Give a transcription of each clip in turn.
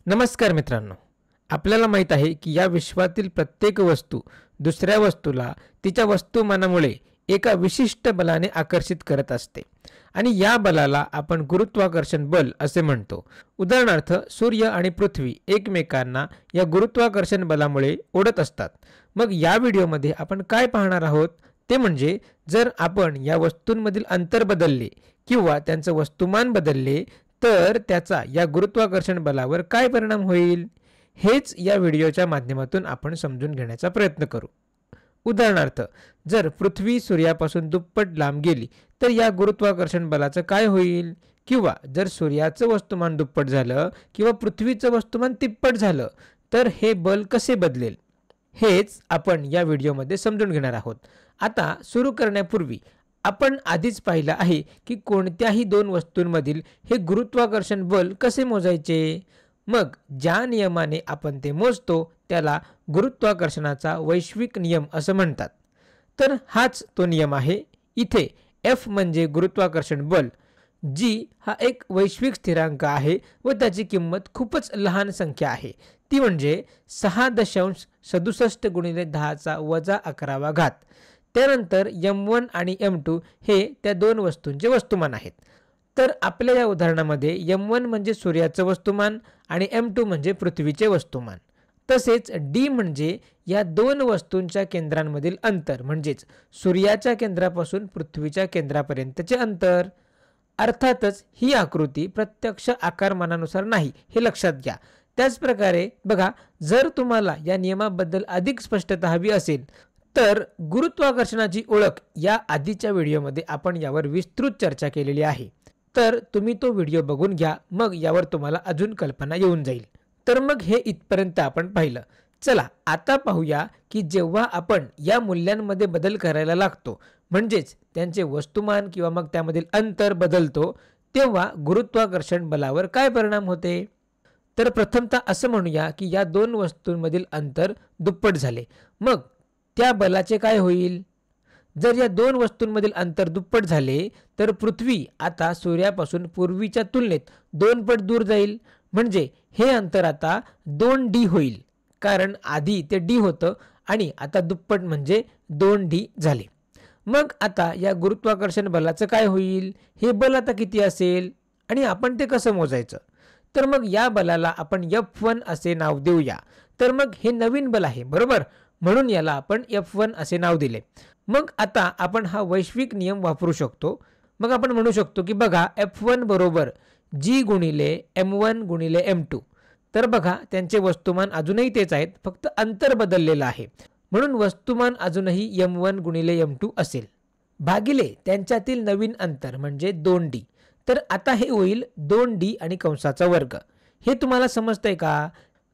नमस्कार मित्रांनो, आपल्याला माहीत आहे की या विश्वातील प्रत्येक वस्तू दुसऱ्या वस्तूला तिच्या वस्तुमानामुळे एका विशिष्ट बलाने आकर्षित करत असते आणि या बलाला आपण गुरुत्वाकर्षण बल असे म्हणतो. उदाहरणार्थ सूर्य आणि पृथ्वी एकमेकांना या गुरुत्वाकर्षण बलामुळे ओढत असतात. मग या व्हिडिओमध्ये आपण काय पाहणार आहोत ते म्हणजे जर आपण या वस्तूंमधील अंतर बदलले किंवा त्यांचं वस्तुमान बदलले तर त्याचा या गुरुत्वाकर्षण बलावर काय परिणाम होईल, हेच या व्हिडिओच्या माध्यमातून आपण समजून घेण्याचा प्रयत्न करू. उदाहरणार्थ जर पृथ्वी सूर्यापासून दुप्पट लांब गेली तर या गुरुत्वाकर्षण बलाचं काय होईल, किंवा जर सूर्याचं वस्तुमान दुप्पट झालं किंवा पृथ्वीचं वस्तुमान तिप्पट झालं तर हे बल कसे बदलेल, हेच आपण या व्हिडिओमध्ये समजून घेणार आहोत. आता सुरू करण्यापूर्वी आपण आधीच पाहिलं आहे की कोणत्याही दोन वस्तूंमधील हे गुरुत्वाकर्षण बल कसे मोजायचे. मग ज्या नियमाने आपण ते मोजतो त्याला गुरुत्वाकर्षणाचा वैश्विक नियम असं म्हणतात. तर हाच तो नियम आहे. इथे F म्हणजे गुरुत्वाकर्षण बल, G हा एक वैश्विक स्थिरांक आहे व त्याची किंमत खूपच लहान संख्या आहे, ती म्हणजे 6.67 × 10⁻11. त्यानंतर M1 आणि M2 हे त्या दोन वस्तूंचे वस्तुमान आहेत. तर आपल्या या उदाहरणामध्ये M1 म्हणजे सूर्याचं वस्तुमान आणि M2 म्हणजे पृथ्वीचे वस्तुमान. तसेच D म्हणजे या दोन वस्तूंच्या केंद्रांमधील अंतर, म्हणजेच सूर्याच्या केंद्रापासून पृथ्वीच्या केंद्रापर्यंतचे अंतर. अर्थातच ही आकृती प्रत्यक्ष आकारमानानुसार नाही, हे लक्षात घ्या. त्याचप्रकारे बघा, जर तुम्हाला या नियमाबद्दल अधिक स्पष्टता हवी असेल तर गुरुत्वाकर्षणाची ओळख या आधीच्या व्हिडिओमध्ये आपण यावर विस्तृत चर्चा केलेली आहे. तर तुम्ही तो व्हिडिओ बघून घ्या, मग यावर तुम्हाला अजून कल्पना येऊन जाईल. तर मग हे इथपर्यंत आपण पाहिलं. चला आता पाहूया की जेव्हा आपण या मूल्यांमध्ये बदल करायला लागतो, म्हणजेच त्यांचे वस्तुमान किंवा मग त्यामधील अंतर बदलतो, तेव्हा गुरुत्वाकर्षण बलावर काय परिणाम होते. तर प्रथमतः असं म्हणूया की या दोन वस्तूंमधील अंतर दुप्पट झाले. मग त्या बलाचे काय होईल. जर या दोन वस्तूंमधील अंतर दुप्पट झाले तर पृथ्वी आता सूर्यापासून पूर्वीच्या तुलनेत 2 पट दूर जाईल. म्हणजे हे अंतर आता 2D होईल, कारण आधी ते D होतं आणि आता दुप्पट म्हणजे 2D झाले. मग आता या गुरुत्वाकर्षण बलाचं काय होईल. हे बल आता किती असेल आणि आपण ते कसं मोजायचं. तर मग या बलाला आपण F1 असे नाव देऊया. तर मग हे नवीन बल आहे, बरोबर, म्हणून याला आपण F1 असे नाव दिले. मग आता आपण हा वैश्विक नियम वापरू शकतो. मग आपण म्हणू शकतो की बघा, F1 बरोबर G × M1 × M2. तर बघा, त्यांचे वस्तुमान अजूनही तेच आहेत, फक्त अंतर बदललेलं आहे, म्हणून वस्तुमान अजूनही M1 × M2 असेल, भागिले त्यांच्यातील नवीन अंतर म्हणजे 2D. तर आता हे होईल 2D आणि कंसाचा वर्ग. हे तुम्हाला समजतंय का.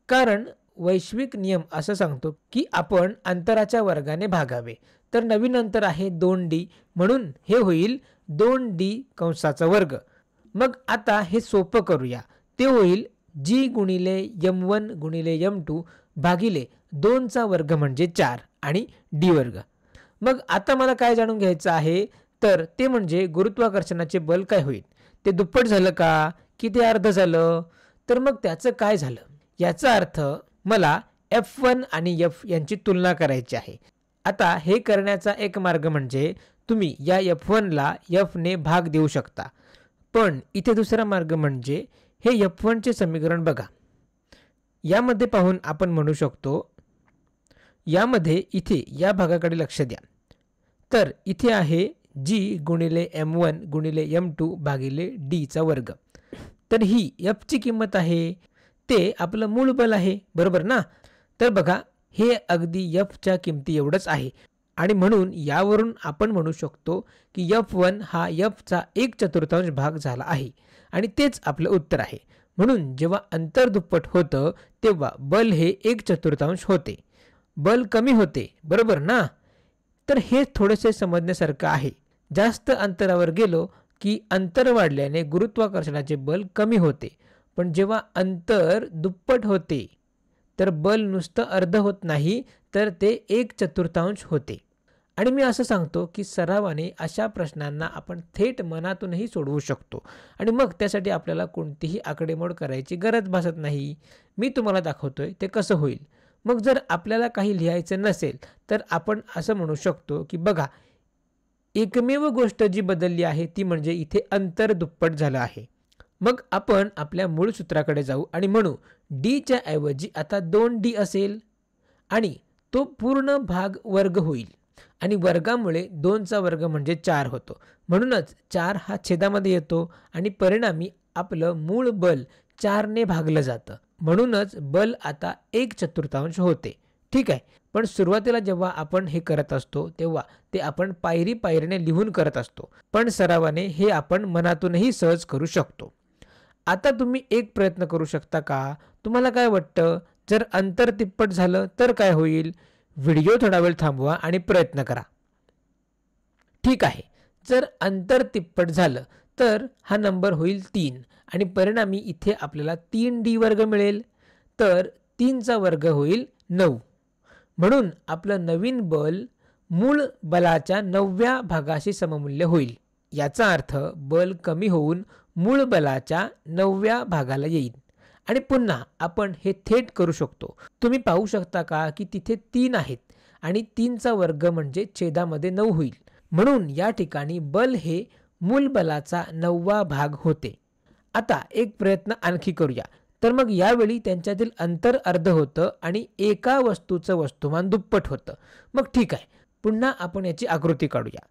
कारण वैश्विक नियम असं सांगतो की आपण अंतराच्या वर्गाने भागावे. तर नवीन अंतर आहे 2D, म्हणून हे होईल 2D कंसाचा वर्ग. मग आता हे सोपं करूया. ते होईल G × M1 × M2 भागिले 2चा वर्ग म्हणजे 4 आणि D वर्ग. मग आता मला काय जाणून घ्यायचं आहे, तर ते म्हणजे गुरुत्वाकर्षणाचे बल काय होईल. ते दुप्पट झालं का की ते अर्ध झालं. तर मग त्याचं काय झालं. याचा अर्थ मला F1 आणि F यांची तुलना करायची आहे. आता हे करण्याचा एक मार्ग म्हणजे तुम्ही या F1 ला F ने भाग देऊ शकता. पण इथे दुसरा मार्ग म्हणजे हे F1 चे समीकरण बघा. यामध्ये पाहून आपण म्हणू शकतो, यामध्ये इथे या भागाकडे लक्ष द्या. तर इथे आहे G × M1 × M2 भागिले D चा वर्ग. तर ही F ची किंमत आहे, ते आपलं मूळ बल आहे, बरोबर ना. तर बघा, हे अगदी F च्या किमती एवढंच आहे आणि म्हणून यावरून आपण म्हणू शकतो की F1 हा F चा 1/4 भाग झाला आहे आणि तेच आपलं उत्तर आहे. म्हणून जेव्हा अंतर दुप्पट होतं तेव्हा बल हे 1/4 होते, बल कमी होते, बरोबर ना. तर हे थोडेसे समजण्यासारखं आहे. जास्त अंतरावर गेलो की अंतर वाढल्याने गुरुत्वाकर्षणाचे बल कमी होते, पण जेव्हा अंतर दुप्पट होते तर बल नुसतं अर्ध होत नाही, तर ते 1/4 होते. आणि मी असं सांगतो की सरावाने अशा प्रश्नांना आपण थेट मनातूनही सोडवू शकतो आणि मग त्यासाठी आपल्याला कोणतीही आकडेमोड करायची गरज भासत नाही. मी तुम्हाला दाखवतोय ते कसं होईल. मग जर आपल्याला काही लिहायचं नसेल तर आपण असं म्हणू शकतो की बघा, एकमेव गोष्ट जी बदलली आहे ती म्हणजे इथे अंतर दुप्पट झालं आहे. मग आपण आपल्या मूळ सूत्राकडे जाऊ आणि म्हणू डीच्या ऐवजी आता 2D असेल आणि तो पूर्ण भाग वर्ग होईल आणि वर्गामुळे 2चा वर्ग म्हणजे 4 होतो. म्हणूनच 4 हा छेदामध्ये येतो आणि परिणामी आपलं मूळ बल 4ने भागलं जातं. म्हणूनच बल आता 1/4 होते. ठीक आहे. पण सुरुवातीला जेव्हा आपण हे करत असतो तेव्हा ते आपण पायरी पायरीने लिहून करत असतो. पण सरावाने हे आपण मनातूनही सहज करू शकतो. आता तुम्ही एक प्रयत्न करू शकता का? तुम्हाला काय वाटतं? जर अंतर तिप्पट झालं तर काय होईल? व्हिडिओ थोडा वेळ थांबवा आणि प्रयत्न करा. ठीक आहे. जर अंतर तिप्पट झालं तर हा नंबर होईल 3 आणि परिणामी इथे आपल्याला 3D वर्ग मिळेल. तर 3चा वर्ग होईल 9. म्हणून आपलं नवीन बल मूळ बलाच्या 9व्या भागाशी सममूल्य होईल. याचा अर्थ बल कमी होऊन मूळ बलाच्या 9व्या भागाला येईल. आणि पुन्हा आपण हे थेट करू शकतो. तुम्ही पाहू शकता का की तिथे 3 आहेत आणि 3चा वर्ग म्हणजे छेदामध्ये 9 होईल. म्हणून या ठिकाणी बल हे मूल बलाचा 9वा भाग होते. आता एक प्रयत्न आणखी करूया. तर मग यावेळी त्यांच्यातील अंतर अर्ध होतं आणि एका वस्तूचं वस्तुमान दुप्पट होतं. मग ठीक आहे, पुन्हा आपण याची आकृती काढूया.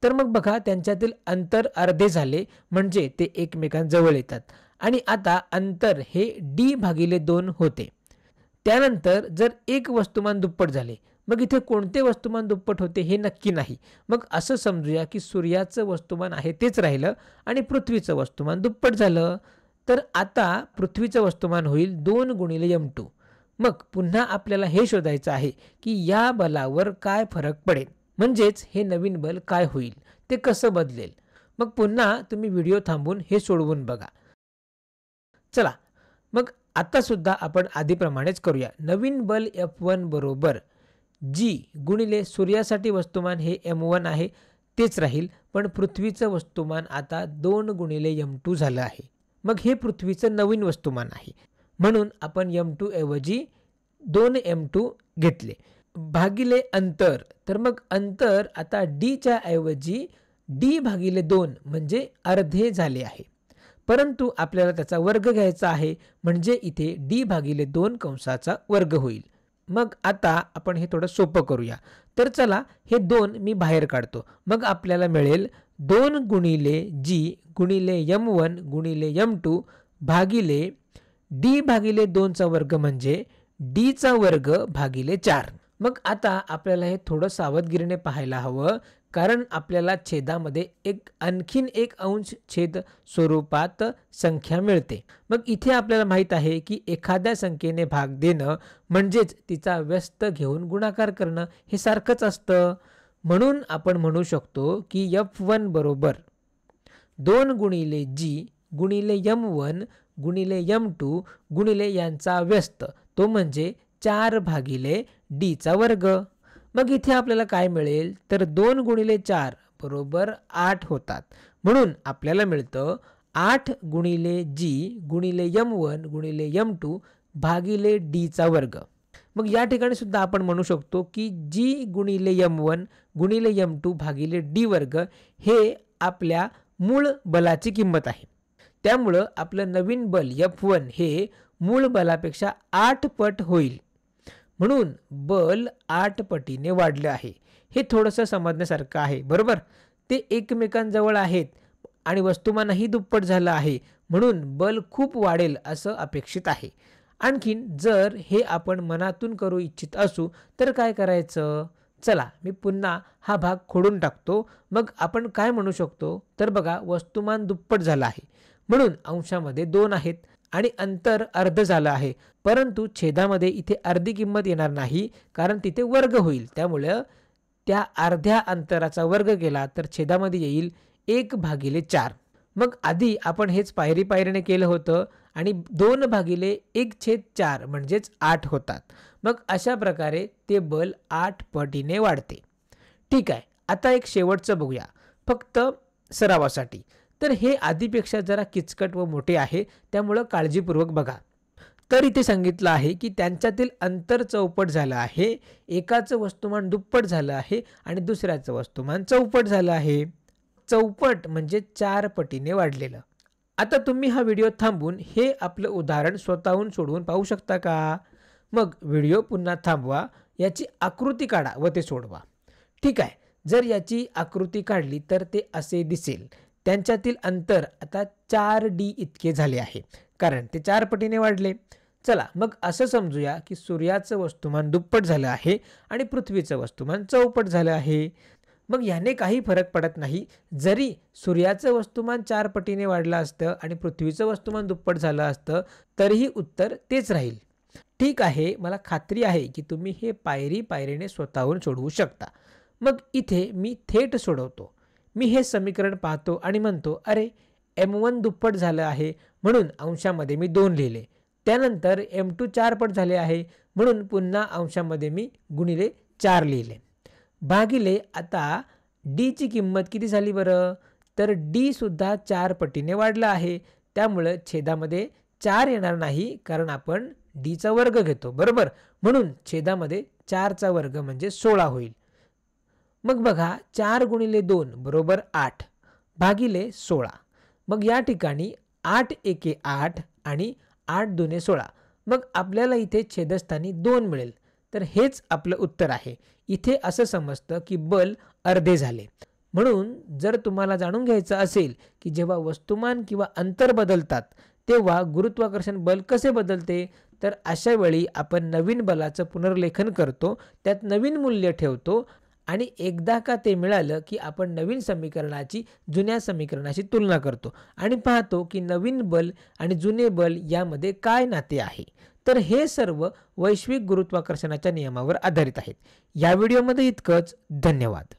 तर मग बघा, त्यांच्यातील अंतर अर्धे झाले म्हणजे ते एकमेकांजवळ येतात आणि आता अंतर हे D/2 होते. त्यानंतर जर एक वस्तुमान दुप्पट झाले, मग इथे कोणते वस्तुमान दुप्पट होते हे नक्की नाही. मग असं समजूया की सूर्याचं वस्तुमान आहे तेच राहिलं आणि पृथ्वीचं वस्तुमान दुप्पट झालं. तर आता पृथ्वीचं वस्तुमान होईल 2 × m2. मग पुन्हा आपल्याला हे शोधायचं आहे की या बलावर काय फरक पडेल, म्हणजेच हे नवीन बल काय होईल, ते कसं बदलेल. मग पुन्हा तुम्ही व्हिडिओ थांबून हे सोडवून बघा. चला मग आता सुद्धा आपण आधीप्रमाणेच करूया. नवीन बल F1 बरोबर G गुणिले सूर्यासाठी वस्तुमान हे M1 आहे तेच राहील, पण पृथ्वीचं वस्तुमान आता 2 × m2 झालं आहे. मग हे पृथ्वीचं नवीन वस्तुमान आहे म्हणून आपण m2 ऐवजी 2m2 घेतले भागिले अंतर. तर मग अंतर आता Dच्या ऐवजी D/2 म्हणजे अर्धे झाले आहे. परंतु आपल्याला त्याचा वर्ग घ्यायचा आहे म्हणजे इथे D/2 कंसाचा वर्ग होईल. मग आता आपण हे थोडं सोपं करूया. तर चला हे 2 मी बाहेर काढतो. मग आपल्याला मिळेल 2 × G गुणिले M1 गुणिले M2 भागिले D/2चा वर्ग म्हणजे Dचा वर्ग भागिले 4. मग आता आपल्याला हे थोडं सावधगिरीने पाहायला हवं, कारण आपल्याला छेदामध्ये आणखीन एक अंश छेद स्वरूपात संख्या मिळते. मग इथे आपल्याला माहित आहे की एखाद्या संख्येने भाग देणं म्हणजेच तिचा व्यस्त घेऊन गुणाकार करणं हे सारखंच असतं. म्हणून आपण म्हणू शकतो की F1 बरोबर 2 × G गुणिले M1 गुणिले M2 गुणिले यांचा व्यस्त, तो म्हणजे 4/Dचा वर्ग. मग इथे आपल्याला काय मिळेल, तर 2 × 4 बरोबर 8 होतात. म्हणून आपल्याला मिळतं 8 × G गुणिले M1 गुणिले M2 भागिले Dचा वर्ग. मग या ठिकाणी सुद्धा आपण म्हणू शकतो की G गुणिले M1 गुणिले M2 भागिले D वर्ग हे आपल्या मूळ बलाची किंमत आहे. त्यामुळं आपलं नवीन बल F1 हे मूळ बलापेक्षा 8 पट होईल. म्हणून बल 8 पटीने वाढलं आहे. हे थोडंसं समजण्यासारखं आहे, बरोबर. ते एकमेकांजवळ आहेत आणि वस्तुमानही दुप्पट झालं आहे, म्हणून बल खूप वाढेल असं अपेक्षित आहे. आणखीन जर हे आपण मनातून करू इच्छित असू तर काय करायचं? चला मी पुन्हा हा भाग खोडून टाकतो. मग आपण काय म्हणू शकतो, तर बघा, वस्तुमान दुप्पट झालं आहे म्हणून अंशामध्ये 2 आहेत आणि अंतर अर्ध झालं आहे. परंतु छेदामध्ये इथे अर्धी किंमत येणार नाही कारण तिथे वर्ग होईल. त्यामुळं त्या अर्ध्या अंतराचा वर्ग केला तर छेदामध्ये येईल 1/4. मग आधी आपण हेच पायरी पायरीने केलं होतं आणि 2/1/4 म्हणजेच 8 होतात. मग अशा प्रकारे ते बल 8 पटीने वाढते. ठीक आहे, आता एक शेवटचं बघूया फक्त सरावासाठी. तर हे आधीपेक्षा जरा किचकट व मोठे आहे, त्यामुळं काळजीपूर्वक बघा. तर इथे सांगितलं आहे की त्यांच्यातील अंतर चौपट झालं आहे, एकाचं वस्तुमान दुप्पट झालं आहे आणि दुसऱ्याचं वस्तुमान चौपट झालं आहे. चौपट म्हणजे 4 पटीने वाढलेलं. आता तुम्ही हा व्हिडिओ थांबवून हे आपलं उदाहरण स्वतःहून सोडवून पाहू शकता का? मग व्हिडिओ पुन्हा थांबवा, याची आकृती काढा व ते सोडवा. ठीक आहे, जर याची आकृती काढली तर ते असे दिसेल. त्यांच्यातील अंतर आता 4D इतके झाले आहे, कारण ते 4 पटीने वाढले. चला मग असं समजूया की सूर्याचं वस्तुमान दुप्पट झालं आहे आणि पृथ्वीचं वस्तुमान चौपट झालं आहे. मग याने काही फरक पडत नाही. जरी सूर्याचं वस्तुमान 4 पटीने वाढलं असतं आणि पृथ्वीचं वस्तुमान दुप्पट झालं असतं, तरीही उत्तर तेच राहील. ठीक आहे, मला खात्री आहे की तुम्ही हे पायरी पायरीने स्वतःहून सोडवू शकता. मग इथे मी थेट सोडवतो. मी हे समीकरण पाहतो आणि म्हणतो, अरे M1 दुप्पट झालं आहे म्हणून अंशामध्ये मी 2 लिहिले. त्यानंतर M2 4 पट झाले आहे म्हणून पुन्हा अंशामध्ये मी गुणिले 4 लिहिले. भागिले आता D ची किंमत किती झाली बरं? तर D सुद्धा 4 पटीने वाढला आहे, त्यामुळं छेदामध्ये 4 येणार नाही, कारण आपण D चा वर्ग घेतो बरोबर. म्हणून छेदामध्ये 4 चा वर्ग म्हणजे 16 होईल. मग बघा 4 गुणिले 2 बरोबर 8 भागिले 16. मग या ठिकाणी 8 एके 8 आणि 8 दुने 16. मग आपल्याला इथे छेदस्थानी 2 मिळेल. तर हेच आपलं उत्तर आहे. इथे असं समजतं की बल अर्धे झाले. म्हणून जर तुम्हाला जाणून घ्यायचं असेल की जेव्हा वस्तुमान किंवा अंतर बदलतात तेव्हा गुरुत्वाकर्षण बल कसे बदलते, तर अशा वेळी आपण नवीन बलाचं पुनर्लेखन करतो, त्यात नवीन मूल्य ठेवतो आणि एकदा का ते मिळालं की आपण नवीन समीकरणाची जुन्या समीकरणाशी तुलना करतो आणि पाहतो की नवीन बल आणि जुने बल यामध्ये काय नाते आहे. तर हे सर्व वैश्विक गुरुत्वाकर्षणाच्या नियमावर आधारित आहेत. या व्हिडिओमध्ये इतकंच. धन्यवाद.